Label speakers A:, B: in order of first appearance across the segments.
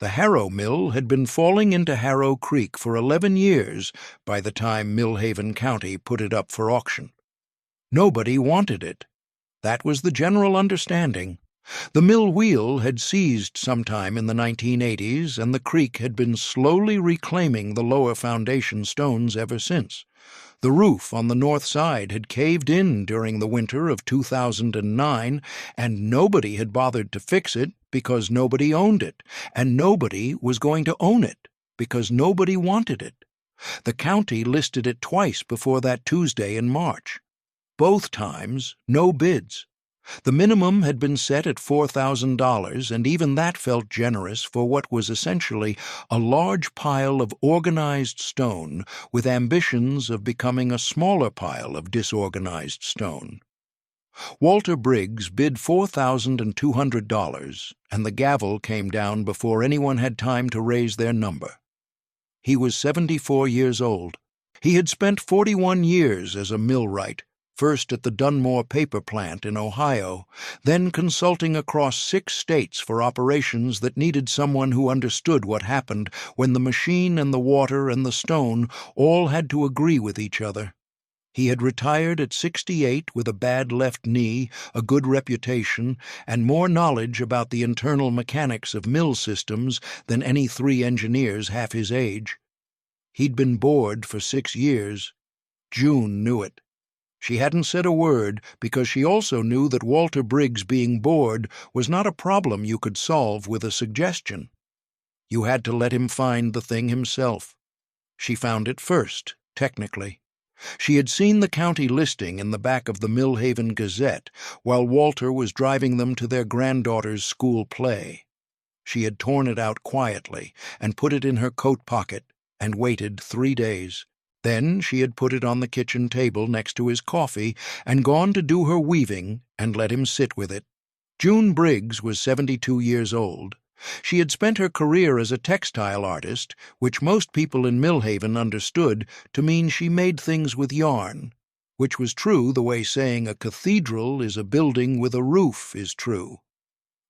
A: The Harrow Mill had been falling into Harrow Creek for 11 years by the time Millhaven County put it up for auction. Nobody wanted it. That was the general understanding. The mill wheel had seized sometime in the 1980s, and the creek had been slowly reclaiming the lower foundation stones ever since. The roof on the north side had caved in during the winter of 2009, and nobody had bothered to fix it because nobody owned it, and nobody was going to own it because nobody wanted it. The county listed it twice before that Tuesday in March. Both times, no bids. The minimum had been set at $4,000, and even that felt generous for what was essentially a large pile of organized stone with ambitions of becoming a smaller pile of disorganized stone. Walter Briggs bid $4,200, and the gavel came down before anyone had time to raise their number. He was 74 years old. He had spent 41 years as a millwright, first at the Dunmore paper plant in Ohio, then consulting across 6 states for operations that needed someone who understood what happened when the machine and the water and the stone all had to agree with each other. He had retired at 68 with a bad left knee, a good reputation, and more knowledge about the internal mechanics of mill systems than any 3 engineers half his age. He'd been bored for 6 years. June knew it. She hadn't said a word because she also knew that Walter Briggs being bored was not a problem you could solve with a suggestion. You had to let him find the thing himself. She found it first, technically. She had seen the county listing in the back of the Millhaven Gazette while Walter was driving them to their granddaughter's school play. She had torn it out quietly and put it in her coat pocket and waited 3 days. Then she had put it on the kitchen table next to his coffee and gone to do her weaving and let him sit with it. June Briggs was 72 years old. She had spent her career as a textile artist, which most people in Millhaven understood to mean she made things with yarn, which was true the way saying a cathedral is a building with a roof is true.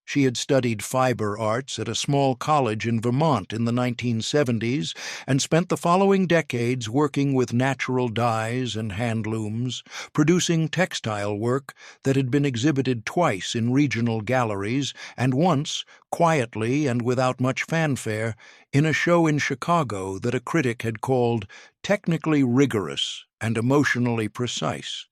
A: She had studied fiber arts at a small college in Vermont in the 1970s and spent the following decades working with natural dyes and handlooms, producing textile work that had been exhibited twice in regional galleries and once, quietly and without much fanfare, in a show in Chicago that a critic had called technically rigorous and emotionally precise.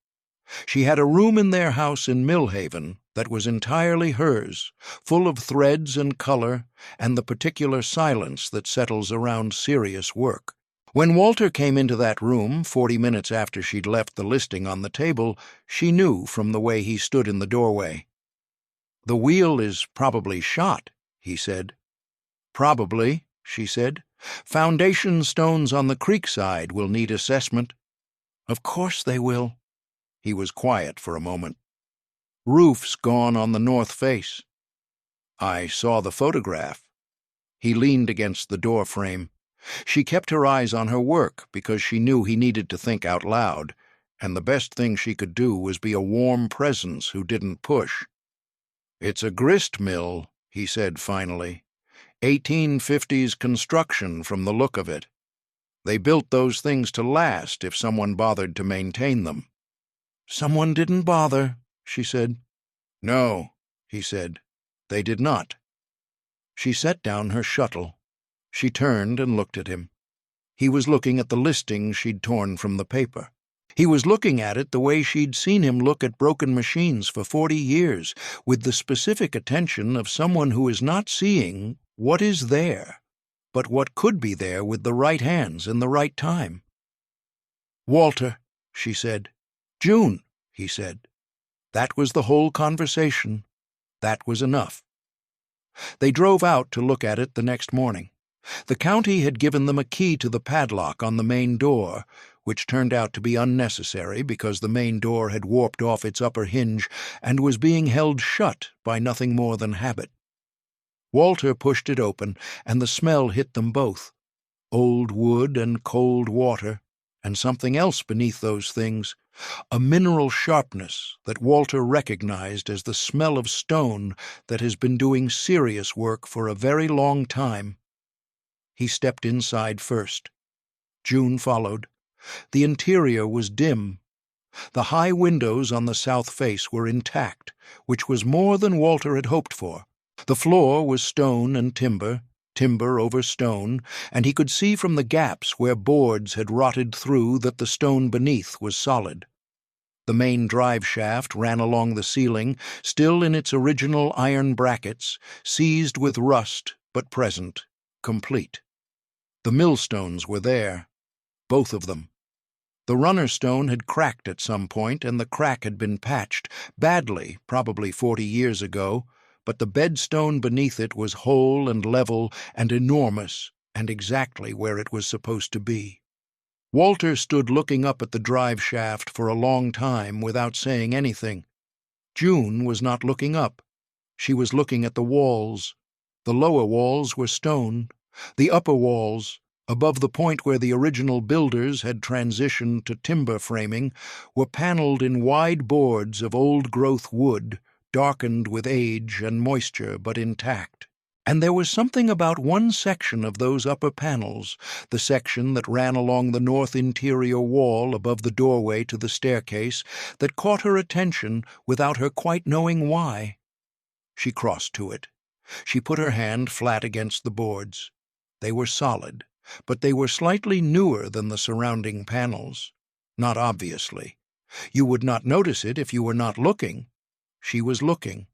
A: She had a room in their house in Millhaven that was entirely hers, full of threads and color and the particular silence that settles around serious work. When Walter came into that room 40 minutes after she'd left the listing on the table, she knew from the way he stood in the doorway. "The wheel is probably shot," he said. "Probably," she said. "Foundation stones on the creek side will need assessment." "Of course they will." He was quiet for a moment. "Roof's gone on the north face." "I saw the photograph." He leaned against the door frame. She kept her eyes on her work because she knew he needed to think out loud, and the best thing she could do was be a warm presence who didn't push. "It's a grist mill," he said finally. 1850s construction from the look of it. They built those things to last if someone bothered to maintain them." "Someone didn't bother," she said. "No," he said. "They did not." She set down her shuttle. She turned and looked at him. He was looking at the listing she'd torn from the paper. He was looking at it the way she'd seen him look at broken machines for 40 years, with the specific attention of someone who is not seeing what is there, but what could be there with the right hands and the right time. "Walter," she said. "June," he said. That was the whole conversation. That was enough. They drove out to look at it the next morning. The county had given them a key to the padlock on the main door, which turned out to be unnecessary because the main door had warped off its upper hinge and was being held shut by nothing more than habit. Walter pushed it open, and the smell hit them both. Old wood and cold water, And something else beneath those things, a mineral sharpness that Walter recognized as the smell of stone that has been doing serious work for a very long time. He stepped inside first. June followed. The interior was dim. The high windows on the south face were intact, which was more than Walter had hoped for. The floor was stone and timber, timber over stone, and he could see from the gaps where boards had rotted through that the stone beneath was solid. The main drive shaft ran along the ceiling, still in its original iron brackets, seized with rust but present, complete. The millstones were there, both of them. The runner stone had cracked at some point, and the crack had been patched, badly, probably 40 years ago, but the bedstone beneath it was whole and level and enormous, and exactly where it was supposed to be. Walter stood looking up at the drive shaft for a long time without saying anything. June was not looking up. She was looking at the walls. The lower walls were stone. The upper walls, above the point where the original builders had transitioned to timber framing, were paneled in wide boards of old-growth wood, darkened with age and moisture but intact. And there was something about one section of those upper panels, the section that ran along the north interior wall above the doorway to the staircase, that caught her attention without her quite knowing why. She crossed to it. She put her hand flat against the boards. They were solid, but they were slightly newer than the surrounding panels. Not obviously. You would not notice it if you were not looking. She was looking.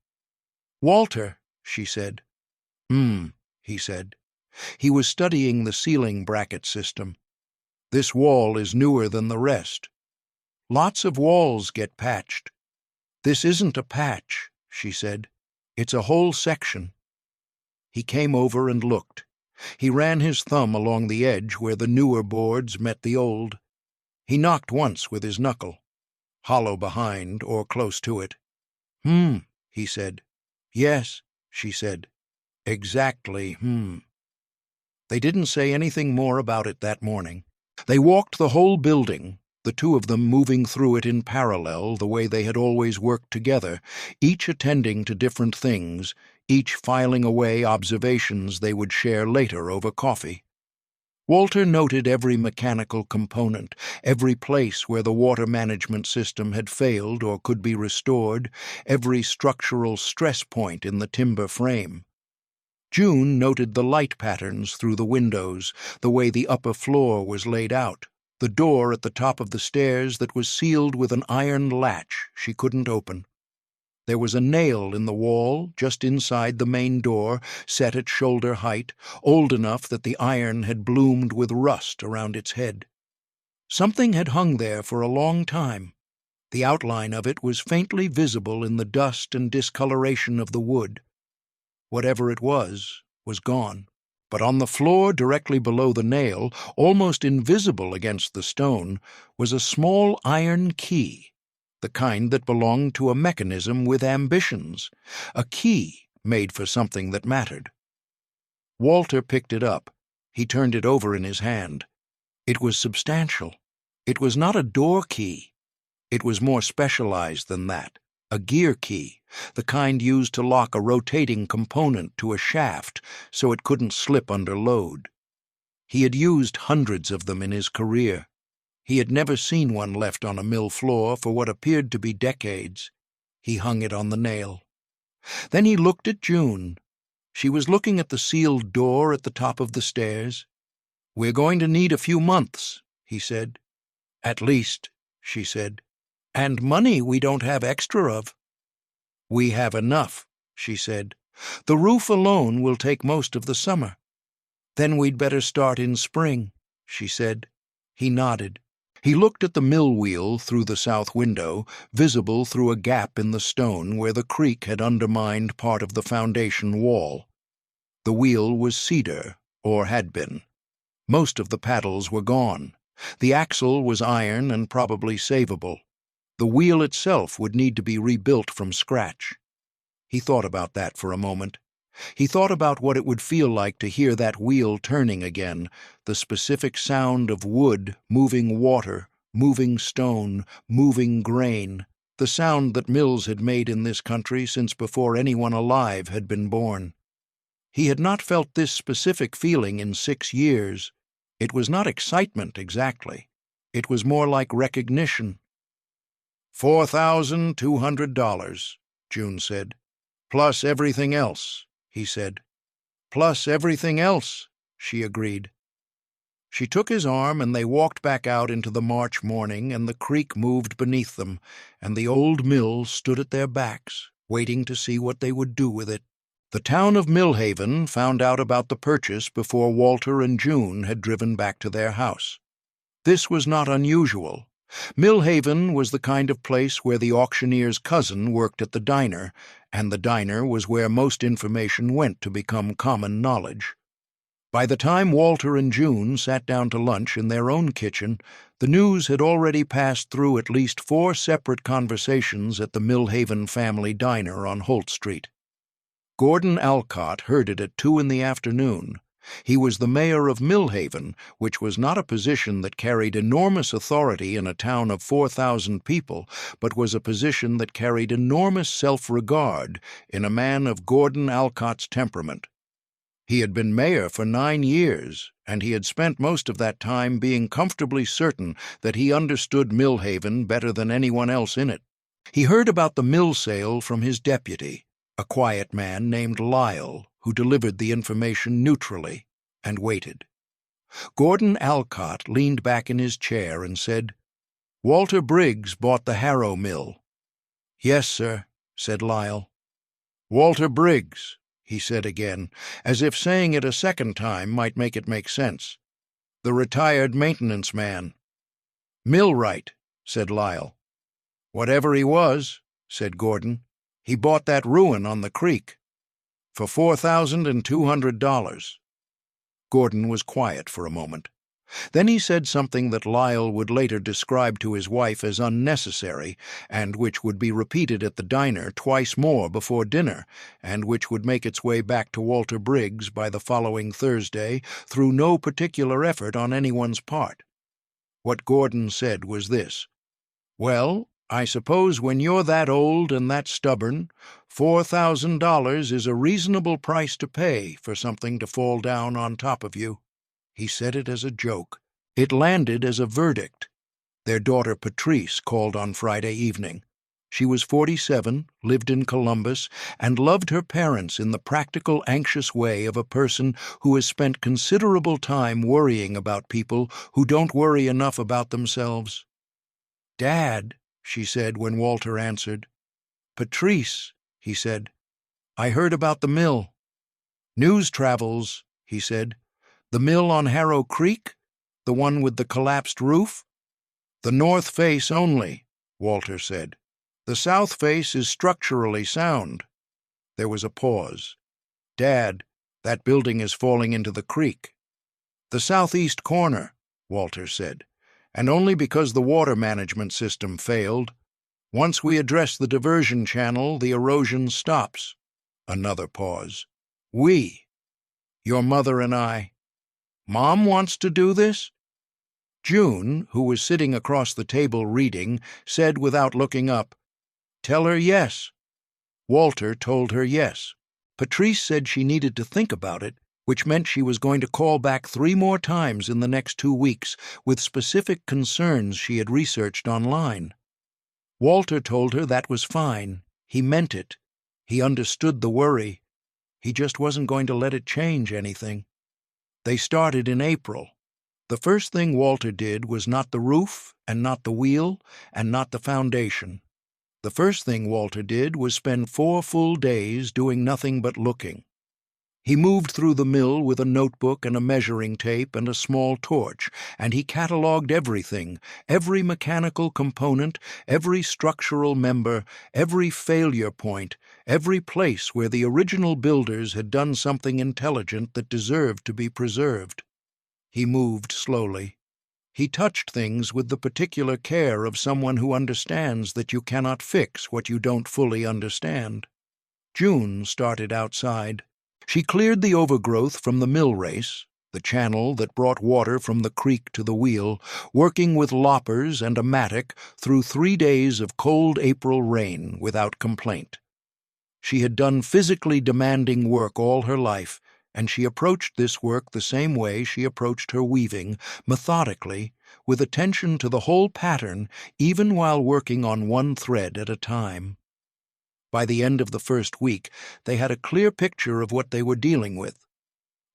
A: "Walter," she said. He said. He was studying the ceiling bracket system. "This wall is newer than the rest. Lots of walls get patched." "This isn't a patch," she said. "It's a whole section." He came over and looked. He ran his thumb along the edge where the newer boards met the old. He knocked once with his knuckle, hollow behind or close to it. He said. "Yes," she said. "Exactly, They didn't say anything more about it that morning. They walked the whole building, the two of them moving through it in parallel the way they had always worked together, each attending to different things, each filing away observations they would share later over coffee. Walter noted every mechanical component, every place where the water management system had failed or could be restored, every structural stress point in the timber frame. June noted the light patterns through the windows, the way the upper floor was laid out, the door at the top of the stairs that was sealed with an iron latch she couldn't open. There was a nail in the wall just inside the main door, set at shoulder height, old enough that the iron had bloomed with rust around its head. Something had hung there for a long time. The outline of it was faintly visible in the dust and discoloration of the wood. Whatever it was gone. But on the floor directly below the nail, almost invisible against the stone, was a small iron key, the kind that belonged to a mechanism with ambitions, a key made for something that mattered. Walter picked it up. He turned it over in his hand. It was substantial. It was not a door key. It was more specialized than that, a gear key, the kind used to lock a rotating component to a shaft so it couldn't slip under load. He had used hundreds of them in his career. He had never seen one left on a mill floor for what appeared to be decades. He hung it on the nail. Then he looked at June. She was looking at the sealed door at the top of the stairs. "We're going to need a few months," he said. "At least," she said. "And money we don't have extra of." "We have enough," she said. "The roof alone will take most of the summer." "Then we'd better start in spring," she said. He nodded. He looked at the mill wheel through the south window, visible through a gap in the stone where the creek had undermined part of the foundation wall. The wheel was cedar, or had been. Most of the paddles were gone. The axle was iron and probably savable. The wheel itself would need to be rebuilt from scratch. He thought about that for a moment. He thought about what it would feel like to hear that wheel turning again, the specific sound of wood, moving water, moving stone, moving grain, the sound that mills had made in this country since before anyone alive had been born. He had not felt this specific feeling in 6 years. It was not excitement exactly. It was more like recognition. $4,200, June said. Plus everything else, he said. Plus everything else, she agreed. She took his arm, and they walked back out into the March morning, and the creek moved beneath them, and the old mill stood at their backs, waiting to see what they would do with it. The town of Millhaven found out about the purchase before Walter and June had driven back to their house. This was not unusual. Millhaven was the kind of place where the auctioneer's cousin worked at the diner, and the diner was where most information went to become common knowledge. By the time Walter and June sat down to lunch in their own kitchen, the news had already passed through at least 4 separate conversations at the Millhaven family diner on Holt Street. Gordon Alcott heard it at 2 in the afternoon. He was the mayor of Millhaven, which was not a position that carried enormous authority in a town of 4,000 people, but was a position that carried enormous self-regard in a man of Gordon Alcott's temperament. He had been mayor for 9 years, and he had spent most of that time being comfortably certain that he understood Millhaven better than anyone else in it. He heard about the mill sale from his deputy, a quiet man named Lyle, who delivered the information neutrally, and waited. Gordon Alcott leaned back in his chair and said, "Walter Briggs bought the Harrow Mill." "Yes, sir," said Lyle. "Walter Briggs," he said again, as if saying it a second time might make it make sense. "The retired maintenance man." "Millwright," said Lyle. "Whatever he was," said Gordon, "he bought that ruin on the creek for $4,200. Gordon was quiet for a moment. Then he said something that Lyle would later describe to his wife as unnecessary, and which would be repeated at the diner twice more before dinner, and which would make its way back to Walter Briggs by the following Thursday through no particular effort on anyone's part. What Gordon said was this: "Well, I suppose when you're that old and that stubborn, $4,000 is a reasonable price to pay for something to fall down on top of you." He said it as a joke. It landed as a verdict. Their daughter Patrice called on Friday evening. She was 47, lived in Columbus, and loved her parents in the practical, anxious way of a person who has spent considerable time worrying about people who don't worry enough about themselves. "Dad," she said when Walter answered. "Patrice," he said, "I heard about the mill." "News travels," he said. "The mill on Harrow Creek? The one with the collapsed roof?" "The north face only," Walter said. "The south face is structurally sound." There was a pause. "Dad, that building is falling into the creek." "The southeast corner," Walter said, "and only because the water management system failed. Once we address the diversion channel, the erosion stops." Another pause. "We? Your mother and I? Mom wants to do this?" June, who was sitting across the table reading, said without looking up, "Tell her yes." Walter told her yes. Patrice said she needed to think about it, which meant she was going to call back 3 more times in the next 2 weeks with specific concerns she had researched online. Walter told her that was fine. He meant it. He understood the worry. He just wasn't going to let it change anything. They started in April. The first thing Walter did was not the roof, and not the wheel, and not the foundation. The first thing Walter did was spend 4 full days doing nothing but looking. He moved through the mill with a notebook and a measuring tape and a small torch, and he catalogued everything, every mechanical component, every structural member, every failure point, every place where the original builders had done something intelligent that deserved to be preserved. He moved slowly. He touched things with the particular care of someone who understands that you cannot fix what you don't fully understand. June started outside. She cleared the overgrowth from the mill race, the channel that brought water from the creek to the wheel, working with loppers and a mattock through 3 days of cold April rain without complaint. She had done physically demanding work all her life, and she approached this work the same way she approached her weaving, methodically, with attention to the whole pattern, even while working on one thread at a time. By the end of the first week, they had a clear picture of what they were dealing with.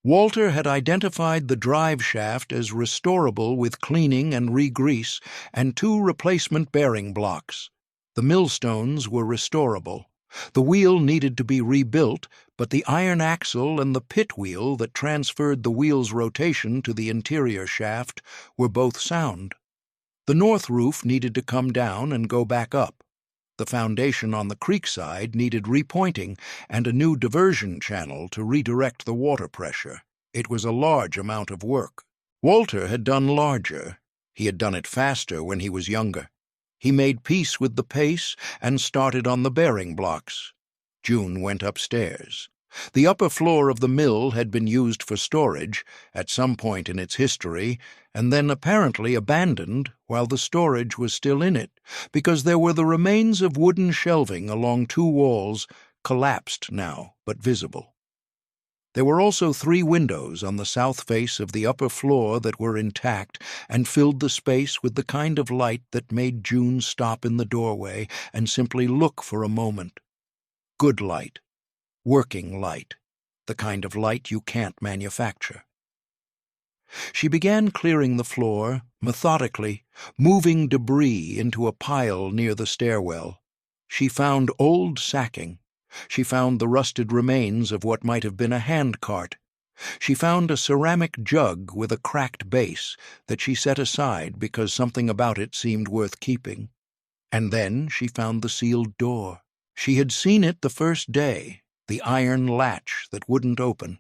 A: Walter had identified the drive shaft as restorable with cleaning and re-grease and 2 replacement bearing blocks. The millstones were restorable. The wheel needed to be rebuilt, but the iron axle and the pit wheel that transferred the wheel's rotation to the interior shaft were both sound. The north roof needed to come down and go back up. The foundation on the creek side needed repointing and a new diversion channel to redirect the water pressure. It was a large amount of work. Walter had done larger. He had done it faster when he was younger. He made peace with the pace and started on the bearing blocks. June went upstairs. The upper floor of the mill had been used for storage at some point in its history, and then apparently abandoned while the storage was still in it, because there were the remains of wooden shelving along 2 walls, collapsed now but visible. There were also 3 windows on the south face of the upper floor that were intact and filled the space with the kind of light that made June stop in the doorway and simply look for a moment. Good light. Working light. The kind of light you can't manufacture. She began clearing the floor, methodically, moving debris into a pile near the stairwell. She found old sacking. She found the rusted remains of what might have been a hand cart. She found a ceramic jug with a cracked base that she set aside because something about it seemed worth keeping. And then she found the sealed door. She had seen it the first day, the iron latch that wouldn't open.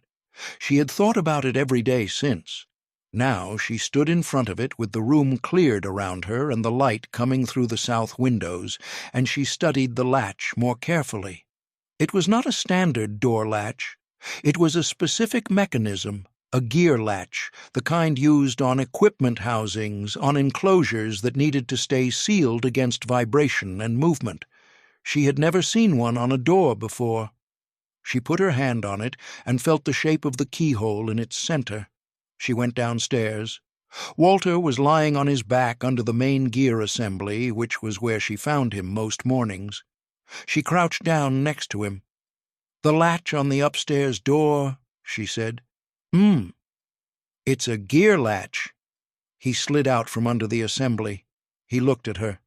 A: She had thought about it every day since. Now she stood in front of it with the room cleared around her and the light coming through the south windows, and she studied the latch more carefully. It was not a standard door latch. It was a specific mechanism, a gear latch, the kind used on equipment housings, on enclosures that needed to stay sealed against vibration and movement. She had never seen one on a door before. She put her hand on it and felt the shape of the keyhole in its center. She went downstairs. Walter was lying on his back under the main gear assembly, which was where she found him most mornings. She crouched down next to him. "The latch on the upstairs door," she said. It's a gear latch." He slid out from under the assembly. He looked at her.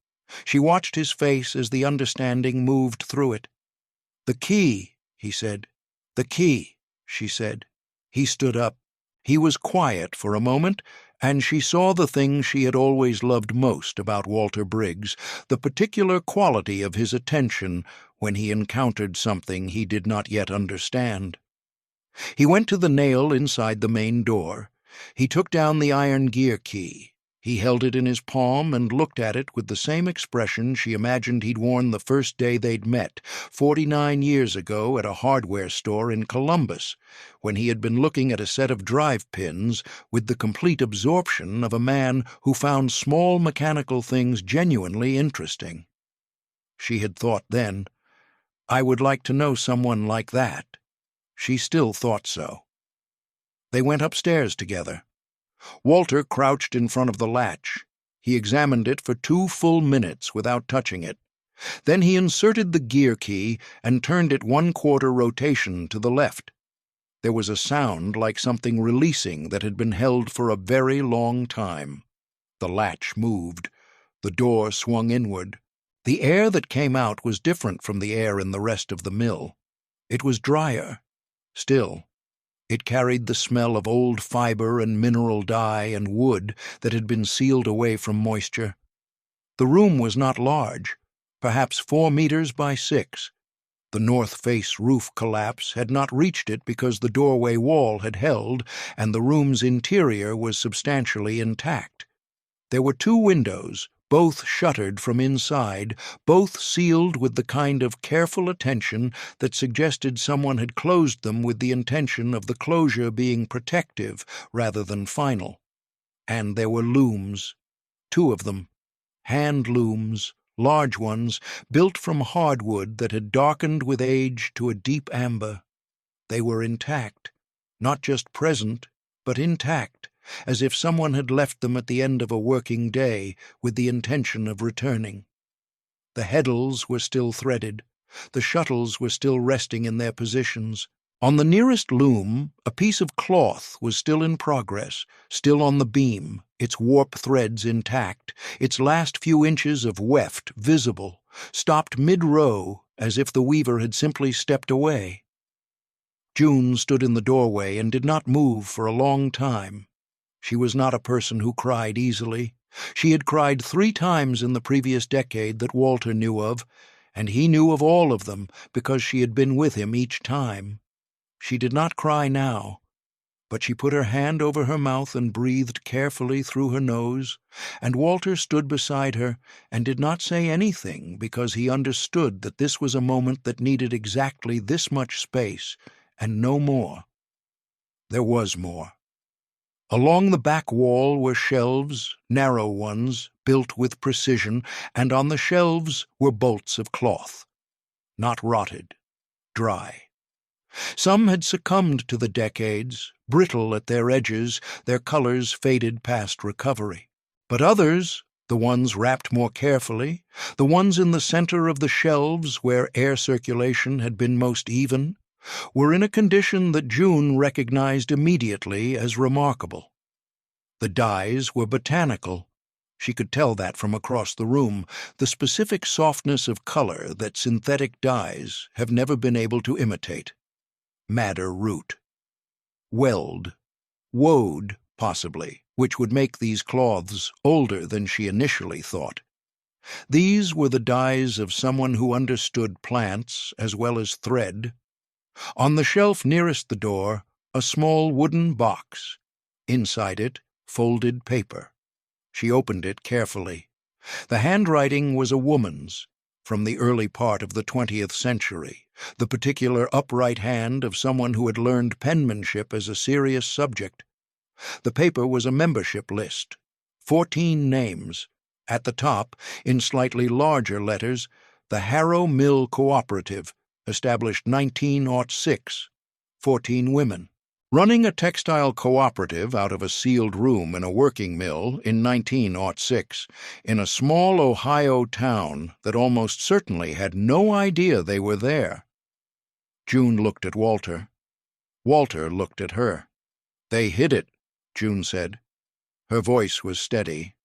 A: She watched his face as the understanding moved through it. "The key," he said. "The key," she said. He stood up. He was quiet for a moment, and she saw the thing she had always loved most about Walter Briggs, the particular quality of his attention when he encountered something he did not yet understand. He went to the nail inside the main door. He took down the iron gear key. He held it in his palm and looked at it with the same expression she imagined he'd worn the first day they'd met, 49 years ago at a hardware store in Columbus, when he had been looking at a set of drive pins with the complete absorption of a man who found small mechanical things genuinely interesting. She had thought then, "I would like to know someone like that." She still thought so. They went upstairs together. Walter crouched in front of the latch. He examined it for 2 full minutes without touching it. Then he inserted the gear key and turned it 1/4 rotation to the left. There was a sound like something releasing that had been held for a very long time. The latch moved. The door swung inward. The air that came out was different from the air in the rest of the mill. It was drier. Still, it carried the smell of old fiber and mineral dye and wood that had been sealed away from moisture. The room was not large, perhaps 4 meters by 6. The north-face roof collapse had not reached it because the doorway wall had held and the room's interior was substantially intact. There were 2 windows, Both shuttered from inside, both sealed with the kind of careful attention that suggested someone had closed them with the intention of the closure being protective rather than final. And there were looms, 2 of them, hand looms, large ones, built from hardwood that had darkened with age to a deep amber. They were intact, not just present, but intact, as if someone had left them at the end of a working day with the intention of returning. The heddles were still threaded. The shuttles were still resting in their positions. On the nearest loom, a piece of cloth was still in progress, still on the beam, its warp threads intact, its last few inches of weft visible, stopped mid-row as if the weaver had simply stepped away. June stood in the doorway and did not move for a long time. She was not a person who cried easily. She had cried 3 times in the previous decade that Walter knew of, and he knew of all of them because she had been with him each time. She did not cry now, but she put her hand over her mouth and breathed carefully through her nose, and Walter stood beside her and did not say anything because he understood that this was a moment that needed exactly this much space and no more. There was more. Along the back wall were shelves, narrow ones, built with precision, and on the shelves were bolts of cloth. Not rotted, dry. Some had succumbed to the decades, brittle at their edges, their colors faded past recovery. But others, the ones wrapped more carefully, the ones in the center of the shelves where air circulation had been most even, were in a condition that June recognized immediately as remarkable. The dyes were botanical. She could tell that from across the room, the specific softness of color that synthetic dyes have never been able to imitate. Madder root. Weld. Woad, possibly, which would make these cloths older than she initially thought. These were the dyes of someone who understood plants as well as thread. On the shelf nearest the door, a small wooden box. Inside it, folded paper. She opened it carefully. The handwriting was a woman's, from the early part of the 20th century, the particular upright hand of someone who had learned penmanship as a serious subject. The paper was a membership list, 14 names. At the top, in slightly larger letters, the Harrow Mill Cooperative, established 1906, 14 women. Running a textile cooperative out of a sealed room in a working mill in 1906, in a small Ohio town that almost certainly had no idea they were there. June looked at Walter. Walter looked at her. "They hid it," June said. Her voice was steady.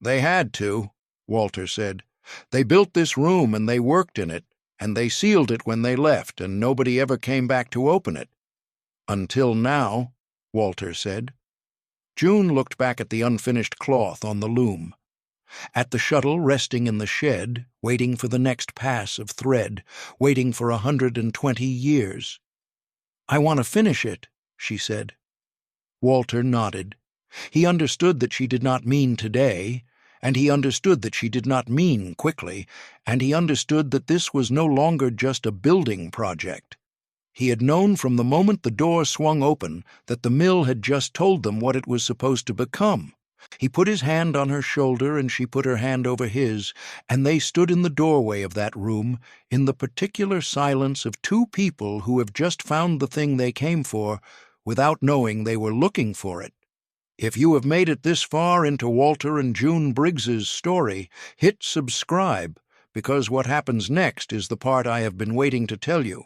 A: "They had to," Walter said. "They built this room and they worked in it, and they sealed it when they left, and nobody ever came back to open it." "Until now," Walter said. June looked back at the unfinished cloth on the loom, at the shuttle resting in the shed, waiting for the next pass of thread, waiting for 120 years. "I want to finish it," she said. Walter nodded. He understood that she did not mean today, and he understood that she did not mean quickly, and he understood that this was no longer just a building project. He had known from the moment the door swung open that the mill had just told them what it was supposed to become. He put his hand on her shoulder and she put her hand over his, and they stood in the doorway of that room in the particular silence of 2 people who have just found the thing they came for without knowing they were looking for it. If you have made it this far into Walter and June Briggs's story, hit subscribe, because what happens next is the part I have been waiting to tell you.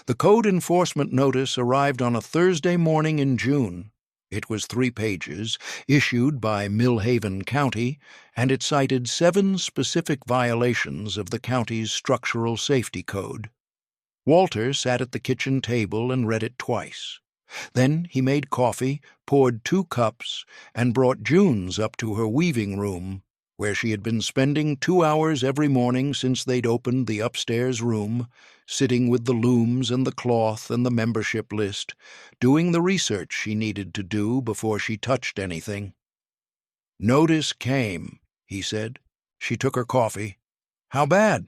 A: The code enforcement notice arrived on a Thursday morning in June. It was 3 pages, issued by Millhaven County, and it cited 7 specific violations of the county's structural safety code. Walter sat at the kitchen table and read it twice. Then he made coffee, poured 2 cups, and brought June's up to her weaving room, where she had been spending 2 hours every morning since they'd opened the upstairs room, sitting with the looms and the cloth and the membership list, doing the research she needed to do before she touched anything. "Notice came," he said. She took her coffee. "How bad?"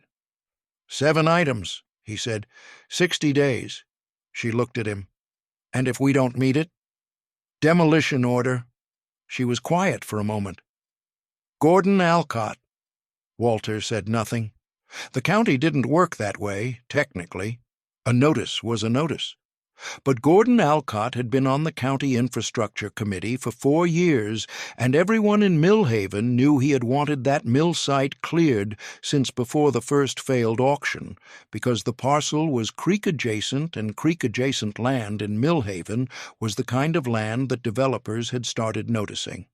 A: "7 items," he said. 60 days. She looked at him. "And if we don't meet it?" "Demolition order." She was quiet for a moment. "Gordon Alcott." Walter said nothing. The county didn't work that way, technically. A notice was a notice. But Gordon Alcott had been on the County Infrastructure Committee for 4 years, and everyone in Millhaven knew he had wanted that mill site cleared since before the first failed auction, because the parcel was creek-adjacent, and creek-adjacent land in Millhaven was the kind of land that developers had started noticing.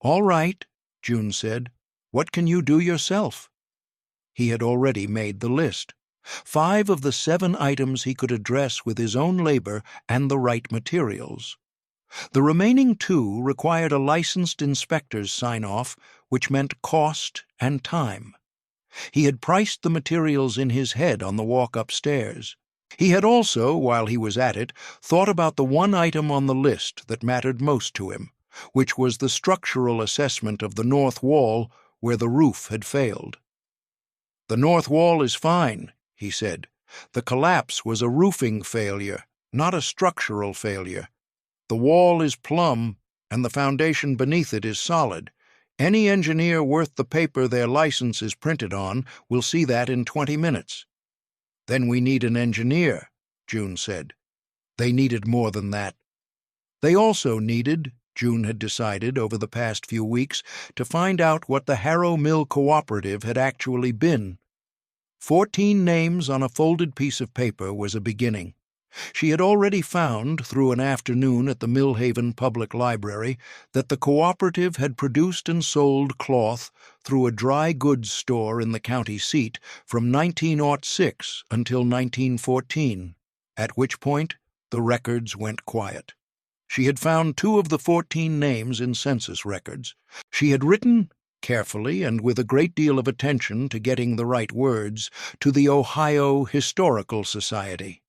A: "All right," June said. "What can you do yourself?" He had already made the list. 5 of the 7 items he could address with his own labor and the right materials. The remaining 2 required a licensed inspector's sign-off, which meant cost and time. He had priced the materials in his head on the walk upstairs. He had also, while he was at it, thought about the one item on the list that mattered most to him, which was the structural assessment of the north wall where the roof had failed. "The north wall is fine," he said. "The collapse was a roofing failure, not a structural failure. The wall is plumb, and the foundation beneath it is solid. Any engineer worth the paper their license is printed on will see that in 20 minutes. "Then we need an engineer," June said. They needed more than that. They also needed, June had decided over the past few weeks, to find out what the Harrow Mill Cooperative had actually been. 14 names on a folded piece of paper was a beginning. She had already found, through an afternoon at the Millhaven Public Library, that the cooperative had produced and sold cloth through a dry goods store in the county seat from 1906 until 1914, at which point the records went quiet. She had found 2 of the 14 names in census records. She had written, carefully and with a great deal of attention to getting the right words, to the Ohio Historical Society.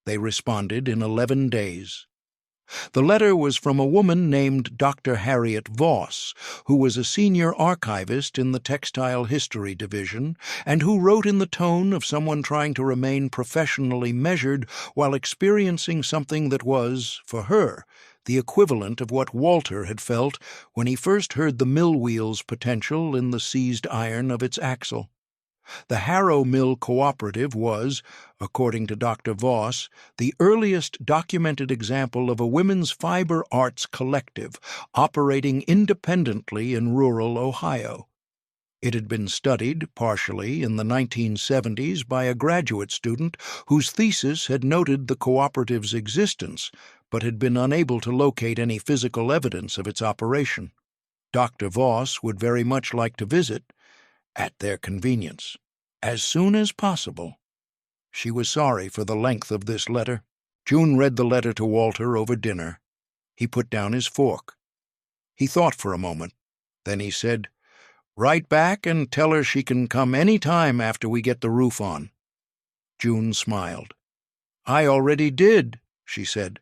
A: They responded in 11 days. The letter was from a woman named Dr. Harriet Voss, who was a senior archivist in the Textile History Division, and who wrote in the tone of someone trying to remain professionally measured while experiencing something that was, for her, the equivalent of what Walter had felt when he first heard the mill wheel's potential in the seized iron of its axle. The Harrow Mill Cooperative was, according to Dr. Voss, the earliest documented example of a women's fiber arts collective operating independently in rural Ohio. It had been studied, partially, in the 1970s by a graduate student whose thesis had noted the cooperative's existence, but had been unable to locate any physical evidence of its operation. Dr. Voss would very much like to visit, at their convenience, as soon as possible. She was sorry for the length of this letter. June read the letter to Walter over dinner. He put down his fork. He thought for a moment. Then he said, "Write back and tell her she can come any time after we get the roof on." June smiled. "I already did," she said.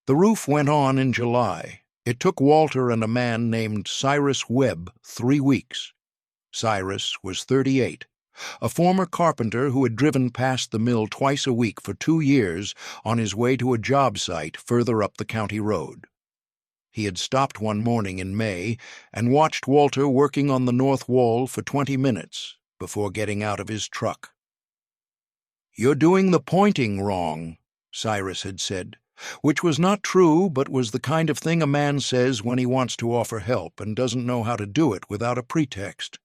A: The roof went on in July. It took Walter and a man named Cyrus Webb 3 weeks. Cyrus was 38, a former carpenter who had driven past the mill twice a week for 2 years on his way to a job site further up the county road. He had stopped one morning in May and watched Walter working on the north wall for 20 minutes before getting out of his truck. "You're doing the pointing wrong," Cyrus had said, which was not true but was the kind of thing a man says when he wants to offer help and doesn't know how to do it without a pretext.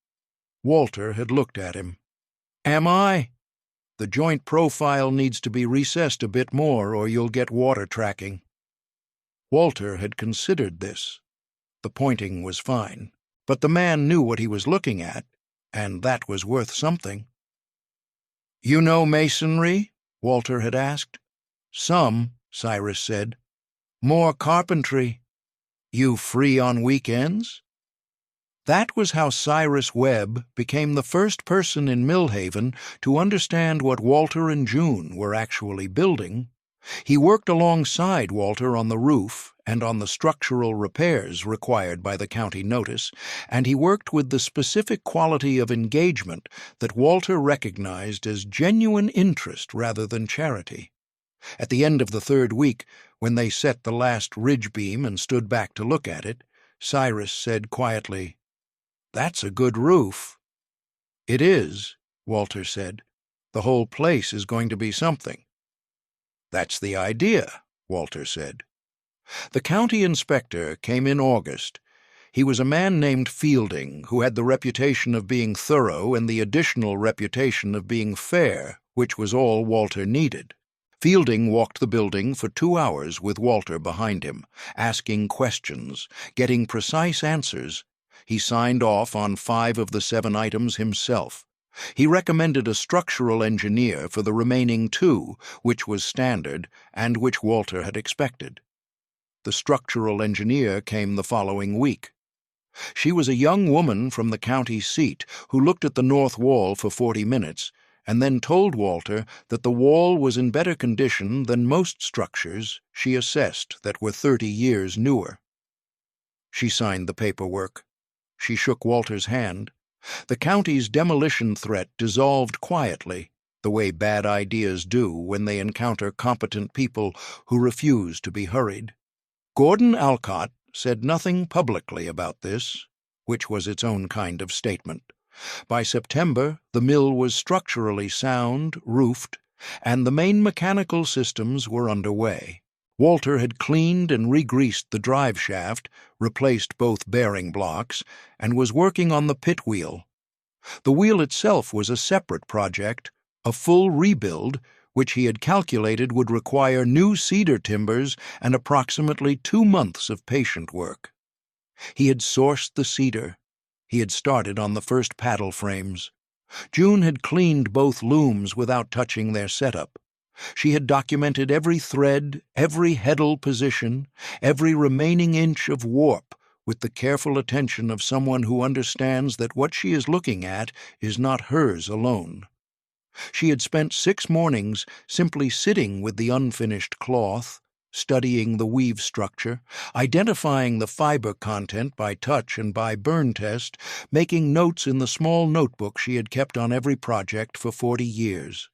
A: Walter had looked at him. "Am I? The joint profile needs to be recessed a bit more or you'll get water tracking." Walter had considered this. The pointing was fine, but the man knew what he was looking at, and that was worth something. "You know masonry?" Walter had asked. "Some," Cyrus said. "More carpentry. You free on weekends?" That was how Cyrus Webb became the first person in Millhaven to understand what Walter and June were actually building. He worked alongside Walter on the roof and on the structural repairs required by the county notice, and he worked with the specific quality of engagement that Walter recognized as genuine interest rather than charity. At the end of the third week, when they set the last ridge beam and stood back to look at it, Cyrus said quietly, "That's a good roof." "It is," Walter said. "The whole place is going to be something." "That's the idea," Walter said. The county inspector came in August. He was a man named Fielding, who had the reputation of being thorough and the additional reputation of being fair, which was all Walter needed. Fielding walked the building for 2 hours with Walter behind him, asking questions, getting precise answers. He signed off on 5 of the 7 items himself. He recommended a structural engineer for the remaining 2, which was standard and which Walter had expected. The structural engineer came the following week. She was a young woman from the county seat who looked at the north wall for 40 minutes and then told Walter that the wall was in better condition than most structures she assessed that were 30 years newer. She signed the paperwork. She shook Walter's hand. The county's demolition threat dissolved quietly, the way bad ideas do when they encounter competent people who refuse to be hurried. Gordon Alcott said nothing publicly about this, which was its own kind of statement. By September, the mill was structurally sound, roofed, and the main mechanical systems were underway. Walter had cleaned and re-greased the drive shaft, replaced both bearing blocks, and was working on the pit wheel. The wheel itself was a separate project, a full rebuild, which he had calculated would require new cedar timbers and approximately 2 months of patient work. He had sourced the cedar. He had started on the first paddle frames. June had cleaned both looms without touching their setup. She had documented every thread, every heddle position, every remaining inch of warp, with the careful attention of someone who understands that what she is looking at is not hers alone. She had spent 6 mornings simply sitting with the unfinished cloth, studying the weave structure, identifying the fiber content by touch and by burn test, making notes in the small notebook she had kept on every project for 40 years.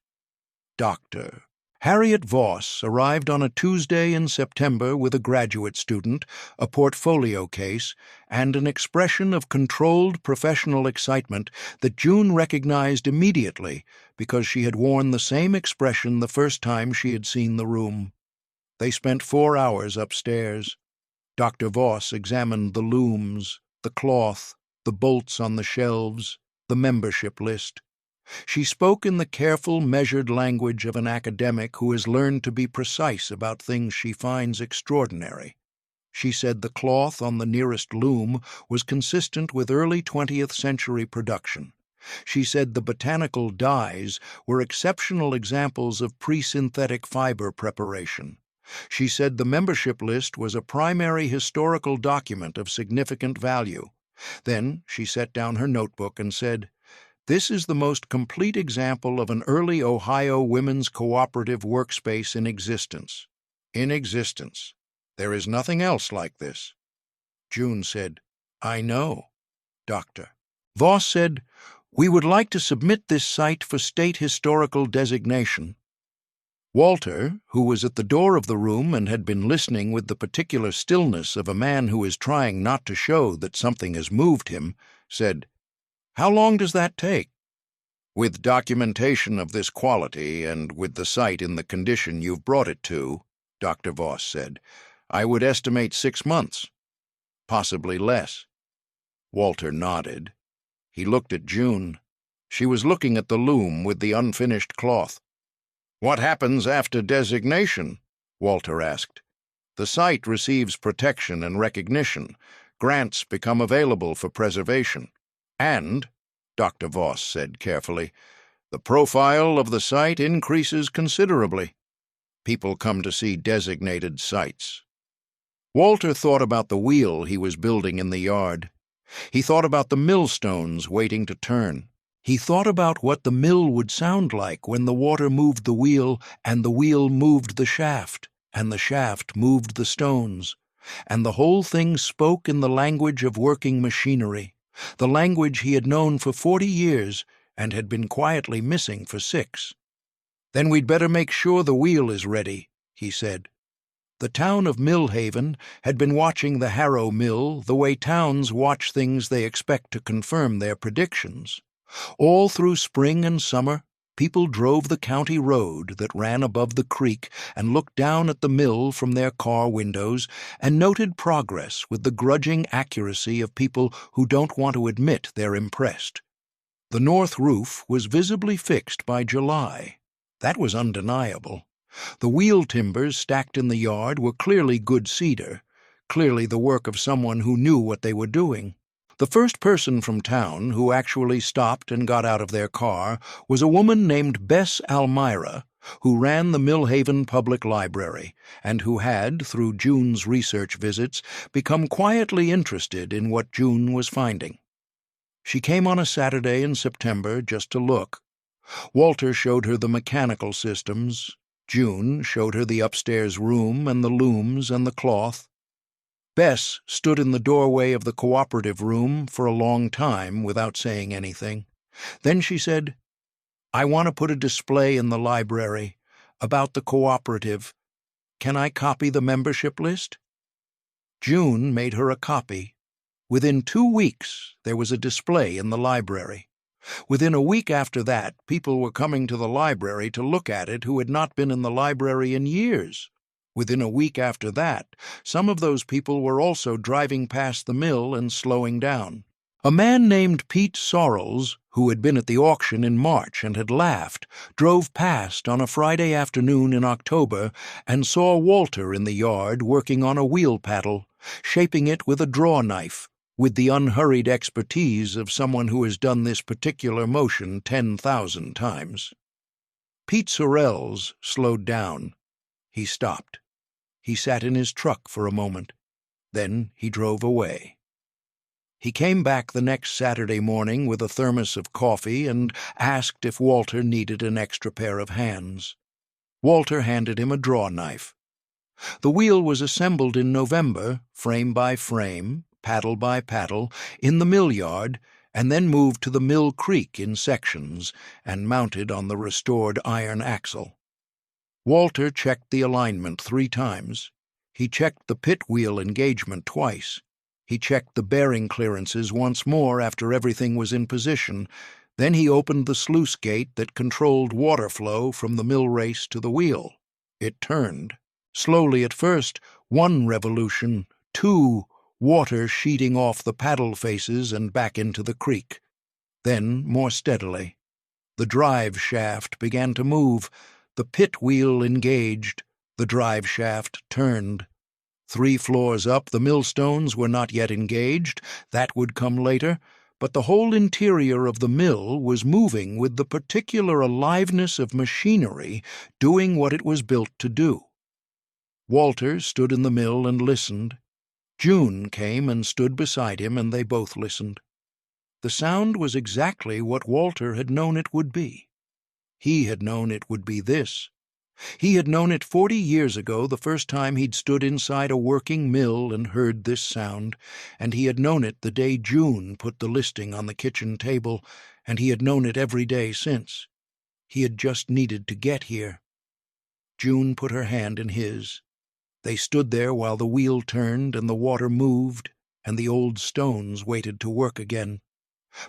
A: Dr. Harriet Voss arrived on a Tuesday in September with a graduate student, a portfolio case, and an expression of controlled professional excitement that June recognized immediately because she had worn the same expression the first time she had seen the room. They spent 4 hours upstairs. Dr. Voss examined the looms, the cloth, the bolts on the shelves, the membership list. She spoke in the careful, measured language of an academic who has learned to be precise about things she finds extraordinary. She said the cloth on the nearest loom was consistent with early 20th century production. She said the botanical dyes were exceptional examples of pre-synthetic fiber preparation. She said the membership list was a primary historical document of significant value. Then she set down her notebook and said, "This is the most complete example of an early Ohio women's cooperative workspace in existence. In existence. There is nothing else like this." June said, "I know, Doctor." Voss said, "We would like to submit this site for state historical designation." Walter, who was at the door of the room and had been listening with the particular stillness of a man who is trying not to show that something has moved him, said, "How long does that take?" "With documentation of this quality and with the site in the condition you've brought it to," Dr. Voss said, "I would estimate 6 months. Possibly less." Walter nodded. He looked at June. She was looking at the loom with the unfinished cloth. "What happens after designation?" Walter asked. "The site receives protection and recognition. Grants become available for preservation. And," Dr. Voss said carefully, "the profile of the site increases considerably. People come to see designated sites." Walter thought about the wheel he was building in the yard. He thought about the millstones waiting to turn. He thought about what the mill would sound like when the water moved the wheel and the wheel moved the shaft, and the shaft moved the stones. and the whole thing spoke in the language of working machinery, the language he had known for 40 years and had been quietly missing for 6. "Then we'd better make sure the wheel is ready," he said. The town of Millhaven had been watching the Harrow Mill the way towns watch things they expect to confirm their predictions. All through spring and summer, people drove the county road that ran above the creek and looked down at the mill from their car windows and noted progress with the grudging accuracy of people who don't want to admit they're impressed. The north roof was visibly fixed by July. That was undeniable. The wheel timbers stacked in the yard were clearly good cedar, clearly the work of someone who knew what they were doing. The first person from town who actually stopped and got out of their car was a woman named Bess Almira, who ran the Millhaven Public Library and who had, through June's research visits, become quietly interested in what June was finding. She came on a Saturday in September just to look. Walter showed her the mechanical systems. June showed her the upstairs room and the looms and the cloth. Bess stood in the doorway of the cooperative room for a long time without saying anything. Then she said, "I want to put a display in the library about the cooperative. Can I copy the membership list?" June made her a copy. Within 2 weeks, there was a display in the library. Within a week after that, people were coming to the library to look at it who had not been in the library in years. Within a week after that, some of those people were also driving past the mill and slowing down. A man named Pete Sorrells, who had been at the auction in March and had laughed, drove past on a Friday afternoon in October and saw Walter in the yard working on a wheel paddle, shaping it with a draw knife, with the unhurried expertise of someone who has done this particular motion 10,000 times. Pete Sorrells slowed down. He stopped. He sat in his truck for a moment. Then he drove away. He came back the next Saturday morning with a thermos of coffee and asked if Walter needed an extra pair of hands. Walter handed him a draw knife. The wheel was assembled in November, frame by frame, paddle by paddle, in the mill yard, and then moved to the Mill Creek in sections and mounted on the restored iron axle. Walter checked the alignment 3 times. He checked the pit wheel engagement twice. He checked the bearing clearances once more after everything was in position. Then he opened the sluice gate that controlled water flow from the mill race to the wheel. It turned. Slowly at first, 1 revolution, 2, water sheeting off the paddle faces and back into the creek. Then more steadily. The drive shaft began to move. The pit wheel engaged. The drive shaft turned. 3 floors up, the millstones were not yet engaged. That would come later. But the whole interior of the mill was moving with the particular aliveness of machinery doing what it was built to do. Walter stood in the mill and listened. June came and stood beside him, and they both listened. The sound was exactly what Walter had known it would be. He had known it would be this. He had known it 40 years ago, the first time he'd stood inside a working mill and heard this sound, and he had known it the day June put the listing on the kitchen table, and he had known it every day since. He had just needed to get here. June put her hand in his. They stood there while the wheel turned and the water moved, and the old stones waited to work again.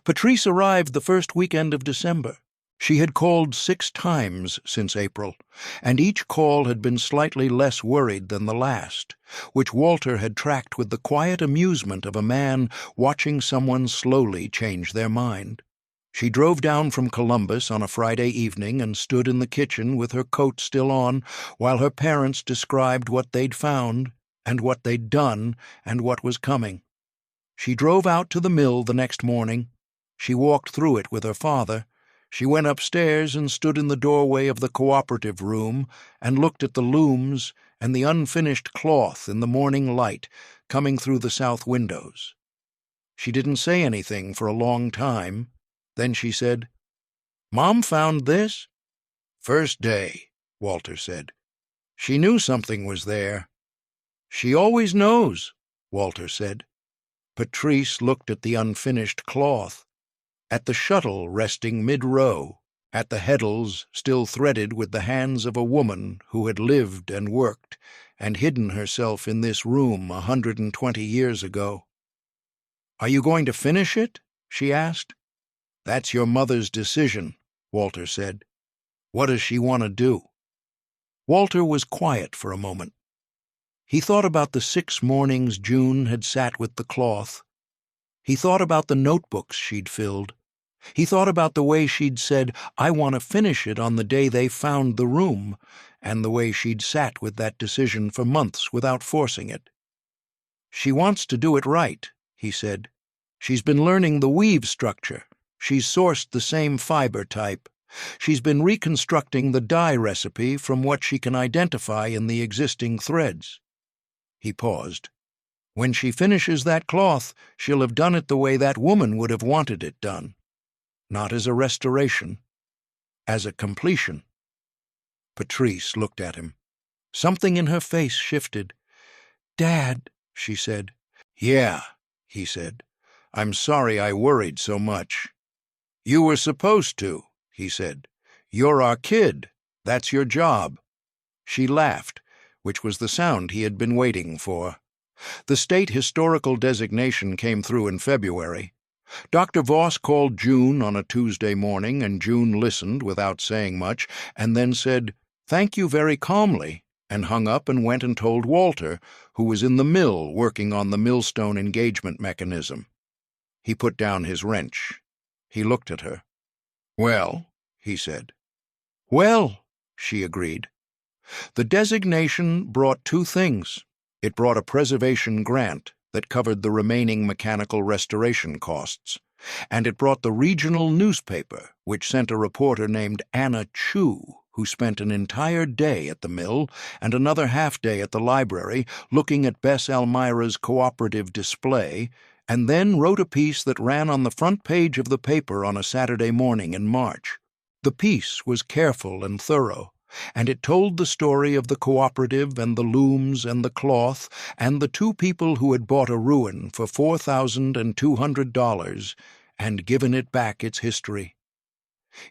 A: Patrice arrived the first weekend of December. She had called 6 times since April, and each call had been slightly less worried than the last, which Walter had tracked with the quiet amusement of a man watching someone slowly change their mind. She drove down from Columbus on a Friday evening and stood in the kitchen with her coat still on while her parents described what they'd found and what they'd done and what was coming. She drove out to the mill the next morning. She walked through it with her father. She went upstairs and stood in the doorway of the cooperative room and looked at the looms and the unfinished cloth in the morning light coming through the south windows. She didn't say anything for a long time. Then she said, "Mom found this?" "First day," Walter said. "She knew something was there." "She always knows," Walter said. Patrice looked at the unfinished cloth, at the shuttle resting mid-row, at the heddles still threaded with the hands of a woman who had lived and worked and hidden herself in this room 120 years ago. "Are you going to finish it?" she asked. "That's your mother's decision," Walter said. "What does she want to do?" Walter was quiet for a moment. He thought about the 6 mornings June had sat with the cloth. He thought about the notebooks she'd filled. He thought about the way she'd said, "I want to finish it on the day they found the room," and the way she'd sat with that decision for months without forcing it. "She wants to do it right," he said. "She's been learning the weave structure. She's sourced the same fiber type. She's been reconstructing the dye recipe from what she can identify in the existing threads." He paused. "When she finishes that cloth, she'll have done it the way that woman would have wanted it done. Not as a restoration, as a completion." Patrice looked at him. Something in her face shifted. "Dad," she said. "Yeah," he said. "I'm sorry I worried so much." "You were supposed to," he said. "You're our kid. That's your job." She laughed, which was the sound he had been waiting for. The state historical designation came through in February. Dr. Voss called June on a Tuesday morning, and June listened without saying much, and then said, "Thank you," very calmly, and hung up and went and told Walter, who was in the mill working on the millstone engagement mechanism. He put down his wrench. He looked at her. "Well," he said. "Well," she agreed. The designation brought 2 things. It brought a preservation grant that covered the remaining mechanical restoration costs, and it brought the regional newspaper, which sent a reporter named Anna Chu, who spent an entire day at the mill and another half-day at the library looking at Bess Elmira's cooperative display, and then wrote a piece that ran on the front page of the paper on a Saturday morning in March. The piece was careful and thorough, and it told the story of the cooperative and the looms and the cloth and the 2 people who had bought a ruin for $4,200 and given it back its history.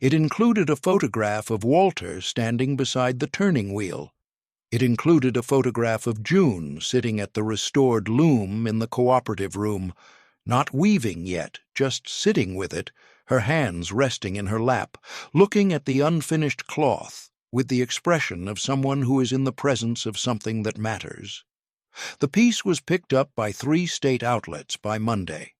A: It included a photograph of Walter standing beside the turning wheel. It included a photograph of June sitting at the restored loom in the cooperative room, not weaving yet, just sitting with it, her hands resting in her lap, looking at the unfinished cloth, with the expression of someone who is in the presence of something that matters. The piece was picked up by 3 state outlets by Monday.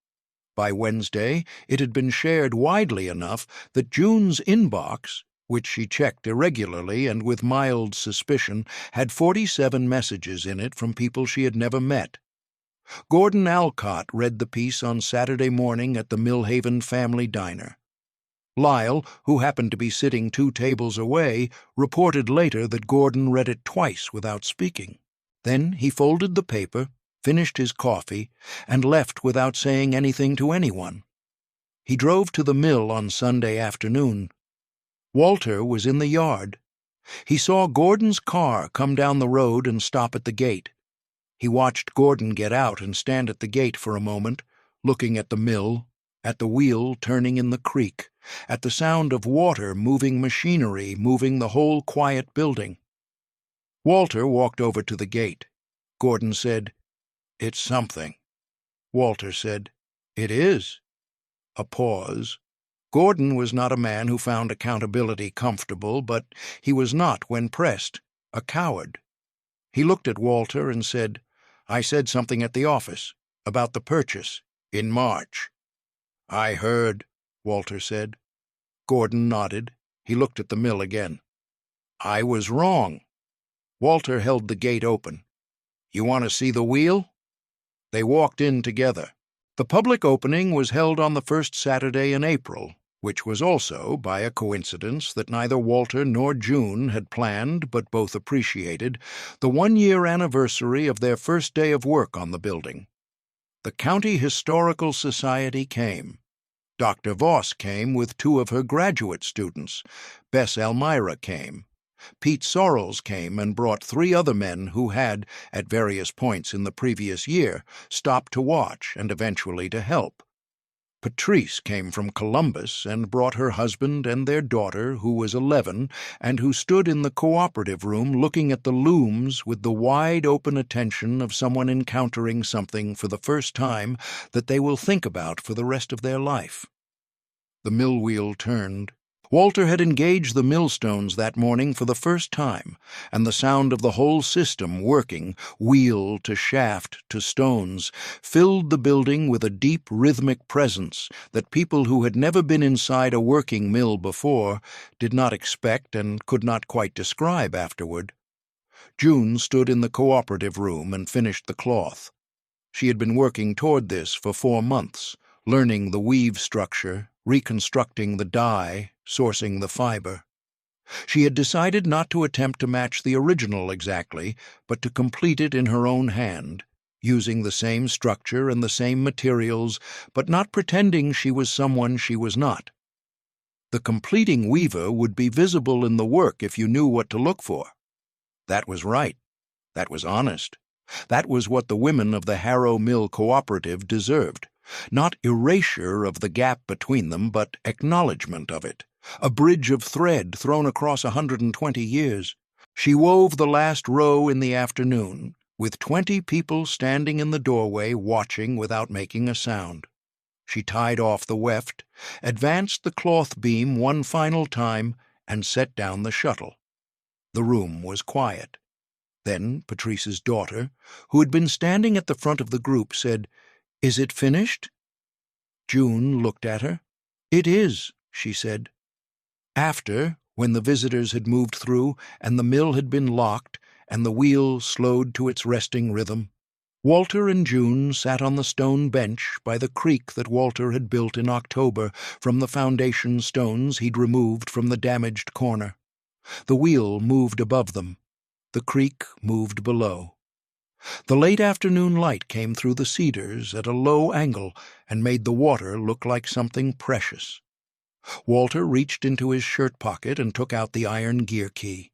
A: By Wednesday, it had been shared widely enough that June's inbox, which she checked irregularly and with mild suspicion, had 47 messages in it from people she had never met. Gordon Alcott read the piece on Saturday morning at the Millhaven family diner. Lyle, who happened to be sitting 2 tables away, reported later that Gordon read it twice without speaking. Then he folded the paper, finished his coffee, and left without saying anything to anyone. He drove to the mill on Sunday afternoon. Walter was in the yard. He saw Gordon's car come down the road and stop at the gate. He watched Gordon get out and stand at the gate for a moment, looking at the mill, at the wheel turning in the creek, at the sound of water moving machinery, moving the whole quiet building. Walter walked over to the gate. Gordon said, "It's something." Walter said, "It is." A pause. Gordon was not a man who found accountability comfortable, but he was not, when pressed, a coward. He looked at Walter and said, "I said something at the office, about the purchase, in March." "I heard," Walter said. Gordon nodded. He looked at the mill again. "I was wrong." Walter held the gate open. "You want to see the wheel?" They walked in together. The public opening was held on the first Saturday in April, which was also, by a coincidence that neither Walter nor June had planned but both appreciated, the 1-year anniversary of their first day of work on the building. The County Historical Society came. Dr. Voss came with 2 of her graduate students. Bess Elmira came, Pete Sorrells came and brought 3 other men who had, at various points in the previous year, stopped to watch and eventually to help. Patrice came from Columbus and brought her husband and their daughter, who was 11, and who stood in the cooperative room looking at the looms with the wide-open attention of someone encountering something for the first time that they will think about for the rest of their life. The mill wheel turned. Walter had engaged the millstones that morning for the first time, and the sound of the whole system working, wheel to shaft to stones, filled the building with a deep rhythmic presence that people who had never been inside a working mill before did not expect and could not quite describe afterward. June stood in the cooperative room and finished the cloth. She had been working toward this for 4 months, learning the weave structure, reconstructing the dye, sourcing the fiber. She had decided not to attempt to match the original exactly, but to complete it in her own hand, using the same structure and the same materials, but not pretending she was someone she was not. The completing weaver would be visible in the work if you knew what to look for. That was right. That was honest. That was what the women of the Harrow Mill cooperative deserved. Not erasure of the gap between them, but acknowledgment of it. A bridge of thread thrown across 120 years. She wove the last row in the afternoon, with 20 people standing in the doorway watching without making a sound. She tied off the weft, advanced the cloth beam one final time, and set down the shuttle. The room was quiet. Then Patrice's daughter, who had been standing at the front of the group, said, "Is it finished?" June looked at her. "It is," she said. After, when the visitors had moved through and the mill had been locked and the wheel slowed to its resting rhythm, Walter and June sat on the stone bench by the creek that Walter had built in October from the foundation stones he'd removed from the damaged corner. The wheel moved above them. The creek moved below. The late afternoon light came through the cedars at a low angle and made the water look like something precious. Walter reached into his shirt pocket and took out the iron gear key.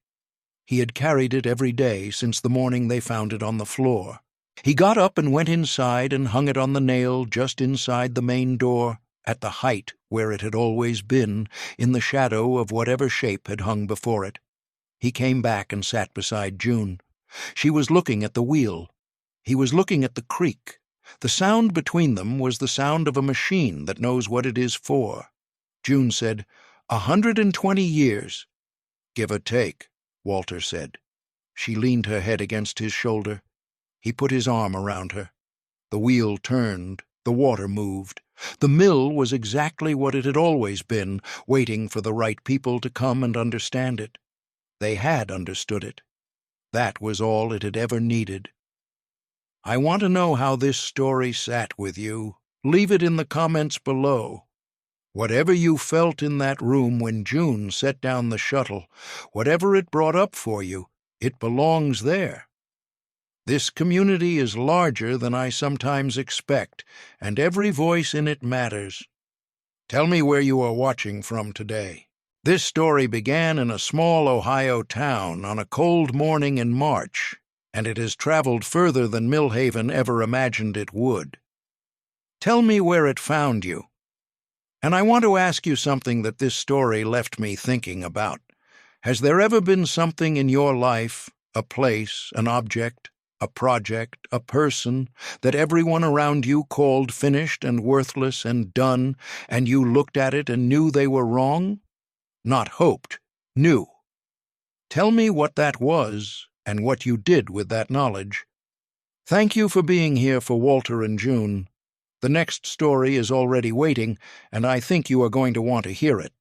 A: He had carried it every day since the morning they found it on the floor. He got up and went inside and hung it on the nail just inside the main door, at the height where it had always been, in the shadow of whatever shape had hung before it. He came back and sat beside June. She was looking at the wheel. He was looking at the creek. The sound between them was the sound of a machine that knows what it is for. June said, 120 years. "Give or take," Walter said. She leaned her head against his shoulder. He put his arm around her. The wheel turned. The water moved. The mill was exactly what it had always been, waiting for the right people to come and understand it. They had understood it. That was all it had ever needed. I want to know how this story sat with you. Leave it in the comments below. Whatever you felt in that room when June set down the shuttle, whatever it brought up for you, it belongs there. This community is larger than I sometimes expect, and every voice in it matters. Tell me where you are watching from today. This story began in a small Ohio town on a cold morning in March, and it has traveled further than Millhaven ever imagined it would. Tell me where it found you. And I want to ask you something that this story left me thinking about. Has there ever been something in your life, a place, an object, a project, a person, that everyone around you called finished and worthless and done, and you looked at it and knew they were wrong? Not hoped, knew. Tell me what that was and what you did with that knowledge. Thank you for being here for Walter and June. The next story is already waiting, and I think you are going to want to hear it.